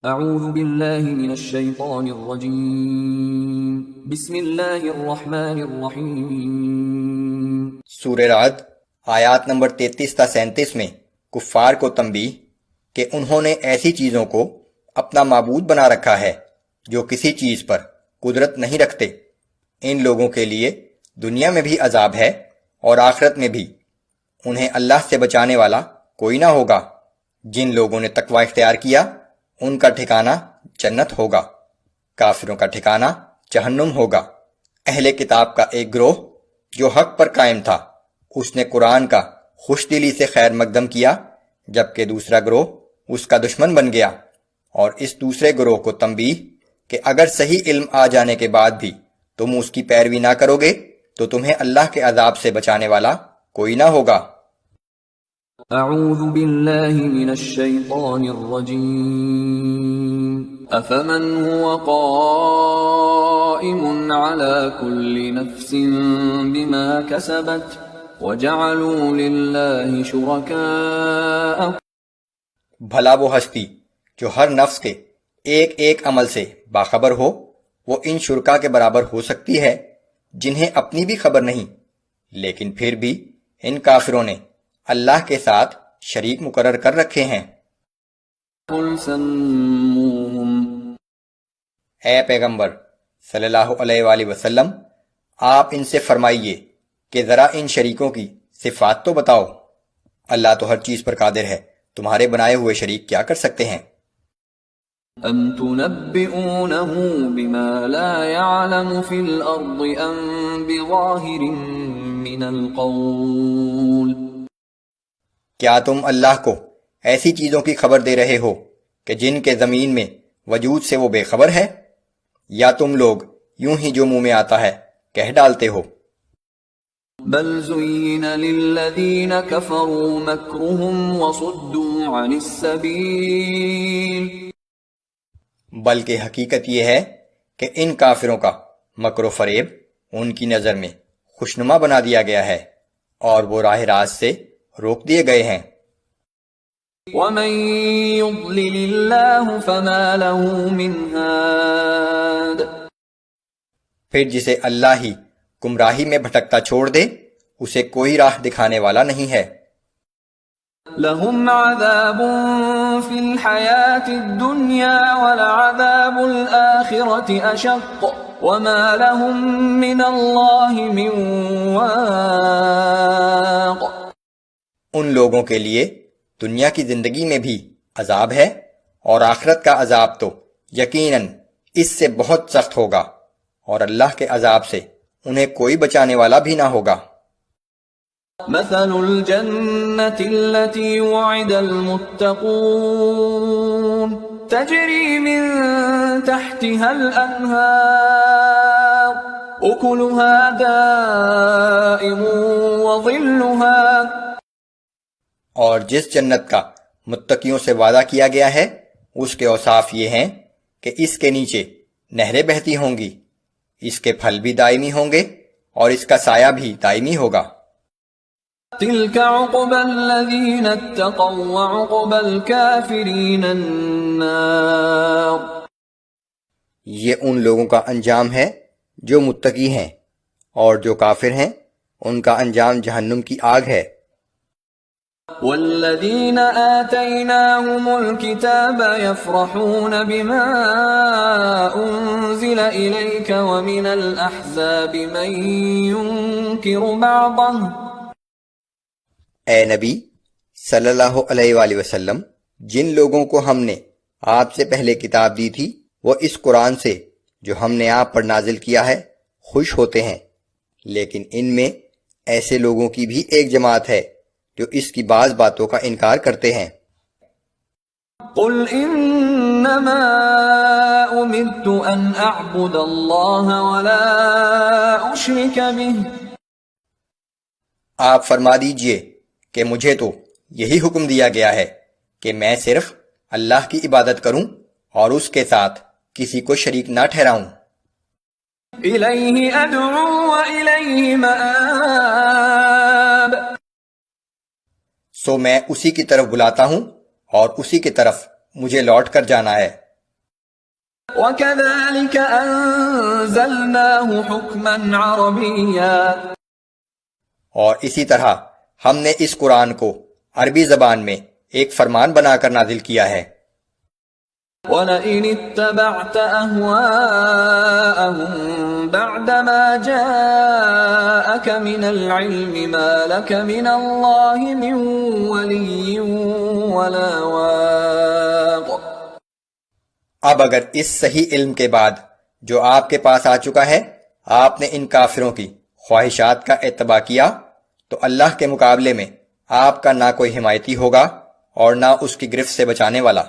اعوذ باللہ من الشیطان الرجیم بسم اللہ الرحمن الرحیم۔ سورہ رعد آیات نمبر 33 تا 37 میں کفار کو تنبیہ کہ انہوں نے ایسی چیزوں کو اپنا معبود بنا رکھا ہے جو کسی چیز پر قدرت نہیں رکھتے۔ ان لوگوں کے لیے دنیا میں بھی عذاب ہے اور آخرت میں بھی۔ انہیں اللہ سے بچانے والا کوئی نہ ہوگا۔ جن لوگوں نے تقوی اختیار کیا ان کا ٹھکانہ جنت ہوگا، کافروں کا ٹھکانہ جہنم ہوگا۔ اہل کتاب کا ایک گروہ جو حق پر قائم تھا، اس نے قرآن کا خوش دلی سے خیر مقدم کیا، جبکہ دوسرا گروہ اس کا دشمن بن گیا۔ اور اس دوسرے گروہ کو تنبیہ کہ اگر صحیح علم آ جانے کے بعد بھی تم اس کی پیروی نہ کرو گے تو تمہیں اللہ کے عذاب سے بچانے والا کوئی نہ ہوگا۔ اعوذ باللہ من الشیطان الرجیم افمن هو قائم على كل نفس بما كسبت وجعلوا لله شركاء۔ بھلا وہ ہستی جو ہر نفس کے ایک ایک عمل سے باخبر ہو، وہ ان شرکا کے برابر ہو سکتی ہے جنہیں اپنی بھی خبر نہیں، لیکن پھر بھی ان کافروں نے اللہ کے ساتھ شریک مقرر کر رکھے ہیں۔ قل سموهم، اے پیغمبر صلی اللہ علیہ وآلہ وسلم، آپ ان سے فرمائیے کہ ذرا ان شریکوں کی صفات تو بتاؤ۔ اللہ تو ہر چیز پر قادر ہے، تمہارے بنائے ہوئے شریک کیا کر سکتے ہیں؟ ام تنبئونه بما لا يعلم في الارض ام بظاہر من القول۔ کیا تم اللہ کو ایسی چیزوں کی خبر دے رہے ہو کہ جن کے زمین میں وجود سے وہ بے خبر ہے، یا تم لوگ یوں ہی جو منہ میں آتا ہے کہہ ڈالتے ہو؟ بل زین للذین کفروا مکرهم وصدوا عن السبیل۔ بلکہ حقیقت یہ ہے کہ ان کافروں کا مکر و فریب ان کی نظر میں خوشنما بنا دیا گیا ہے اور وہ راہ راست سے روک دیے گئے ہیں۔ ومن يضلل اللہ فما له من هاد۔ پھر جسے اللہ ہی گمراہی میں بھٹکتا چھوڑ دے، اسے کوئی راہ دکھانے والا نہیں ہے۔ لهم عذاب في الحياة الدنيا ولعذاب الآخرة أشق وما لهم من الله من واق۔ ان لوگوں کے لیے دنیا کی زندگی میں بھی عذاب ہے اور آخرت کا عذاب تو یقیناً اس سے بہت سخت ہوگا، اور اللہ کے عذاب سے انہیں کوئی بچانے والا بھی نہ ہوگا۔ مثل الجنة التي وعد المتقون تجري من تحتها الأنهار أكلها دائم وظلها۔ اور جس جنت کا متقیوں سے وعدہ کیا گیا ہے، اس کے اوصاف یہ ہیں کہ اس کے نیچے نہریں بہتی ہوں گی، اس کے پھل بھی دائمی ہوں گے اور اس کا سایہ بھی دائمی ہوگا۔ تلك عقبى الذين اتقوا وعقبى الكافرين النار۔ یہ ان لوگوں کا انجام ہے جو متقی ہیں، اور جو کافر ہیں ان کا انجام جہنم کی آگ ہے۔ والذين آتيناهم الكتاب يفرحون بما أنزل إليك ومن الأحزاب من ينكر بعضه۔ اے نبی صلی اللہ علیہ وآلہ وسلم، جن لوگوں کو ہم نے آپ سے پہلے کتاب دی تھی وہ اس قرآن سے جو ہم نے آپ پر نازل کیا ہے خوش ہوتے ہیں، لیکن ان میں ایسے لوگوں کی بھی ایک جماعت ہے جو اس کی بعض باتوں کا انکار کرتے ہیں۔ قل انما امرت ان اعبد اللہ ولا اشرک به۔ آپ فرما دیجئے کہ مجھے تو یہی حکم دیا گیا ہے کہ میں صرف اللہ کی عبادت کروں اور اس کے ساتھ کسی کو شریک نہ ٹھہراؤں۔ الیہ ادعو والیہ مآب۔ سو میں اسی کی طرف بلاتا ہوں اور اسی کی طرف مجھے لوٹ کر جانا ہے۔ وَكَذَلِكَ أَنزَلْنَاهُ حُكْمًا عَرَبِيًّا اور اسی طرح ہم نے اس قرآن کو عربی زبان میں ایک فرمان بنا کر نازل کیا ہے۔ وَلَئِنِ اتَّبَعْتَ أَهْوَاءَهُمْ بَعْدَمَا جَاءَكَ مِنَ الْعِلْمِ مَا لَكَ مِنَ اللَّهِ مِنْ وَلِيٍّ وَلَا وَاقٍ۔ اب اگر اس صحیح علم کے بعد جو آپ کے پاس آ چکا ہے آپ نے ان کافروں کی خواہشات کا اتباع کیا تو اللہ کے مقابلے میں آپ کا نہ کوئی حمایتی ہوگا اور نہ اس کی گرفت سے بچانے والا۔